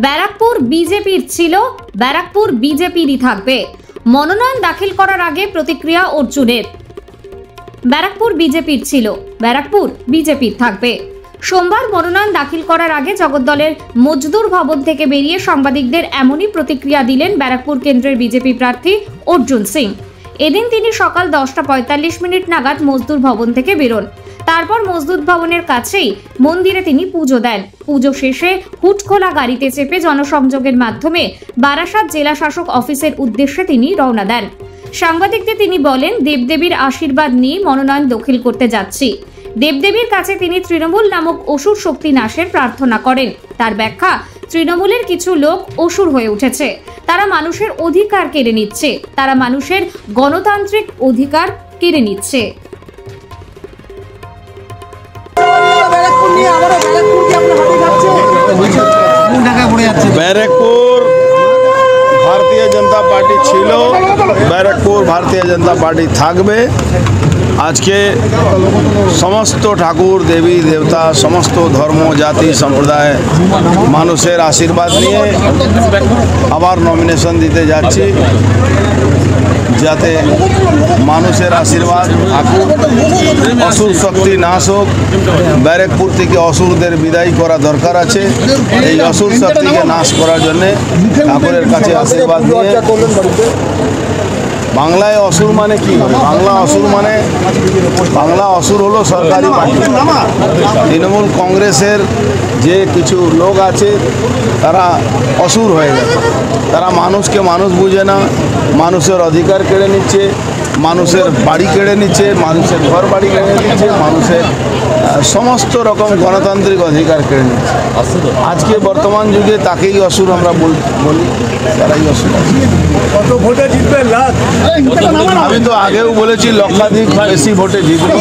ব্যারাকপুর বিজেপির ছিল, ব্যারাকপুর বিজেপিরই থাকবে। মনোনয়ন দাখিল করার আগে প্রতিক্রিয়া অর্জুনের। ব্যারাকপুর বিজেপির ছিল, ব্যারাকপুর বিজেপির থাকবে। সোমবার মনোনয়ন দাখিল করার আগে জগদ্দলের মজদুর ভবন থেকে বেরিয়ে সাংবাদিকদের এমনই প্রতিক্রিয়া দিলেন ব্যারাকপুর কেন্দ্রের বিজেপি প্রার্থী অর্জুন সিং। এদিন তিনি সকাল 10:45 নাগাদ মজদুর ভবন থেকে বেরোন। তারপর মজদুর ভবনের কাছেই মন্দিরে তিনি পুজো দেন। পুজো শেষে হুটখোলা গাড়িতে চেপে জনসংযোগের মাধ্যমে বারাসাত জেলা শাসক অফিসের উদ্দেশ্যে তিনি রওনা দেন। সাংবাদিকদের তিনি বলেন, দেবদেবীর আশীর্বাদ নিয়ে মনোনয়ন দাখিল করতে যাচ্ছি। দেবদেবীর কাছে তিনি তৃণমূল নামক অসুর শক্তি নাশের প্রার্থনা করেন। তার ব্যাখ্যা, তৃণমূলের কিছু লোক অসুর হয়ে উঠেছে, তারা মানুষের অধিকার কেড়ে নিচ্ছে, তারা মানুষের গণতান্ত্রিক অধিকার কেড়ে নিচ্ছে। ব্যারাকপুর ভারতীয় জনতা পার্টি ছিল, ব্যারাকপুর ভারতীয় জনতা পার্টি থাকবে। আজকে সমস্ত ঠাকুর দেবী দেবতা, সমস্ত ধর্ম জাতি সম্প্রদায় মানুষের আশীর্বাদ নিয়ে আবার নমিনেশন দিতে যাচ্ছি, যাতে মানুষের আশীর্বাদ থাকুক, অসুর শক্তি নাশ হোক। ব্যারাকপুর থেকে অসুরদের বিদায় করা দরকার আছে। এই অসুর শক্তিকে নাশ করার জন্যে ঠাকুরের কাছে আশীর্বাদ নিয়ে। বাংলায় অসুর মানে কি? বাংলা অসুর হলো সরকারি পার্টি। তৃণমূল কংগ্রেসের যে কিছু লোক আছে তারা অসুর হয়ে গেছে। তারা মানুষকে মানুষ বুঝে না, মানুষের অধিকার কেড়ে নিচ্ছে, মানুষের বাড়ি কেড়ে নিচ্ছে, মানুষের ঘর বাড়ি কেড়ে নিচ্ছে, মানুষের সমস্ত রকম গণতান্ত্রিক অধিকার কেড়ে নিচ্ছে। আজকে বর্তমান যুগে তাকেই অসুর আমরা বলি, তারাই অসুর। কত ভোটে জিতবে? আমি তো আগেও বলেছি লক্ষাধিক বেশি ভোটে জিতবে।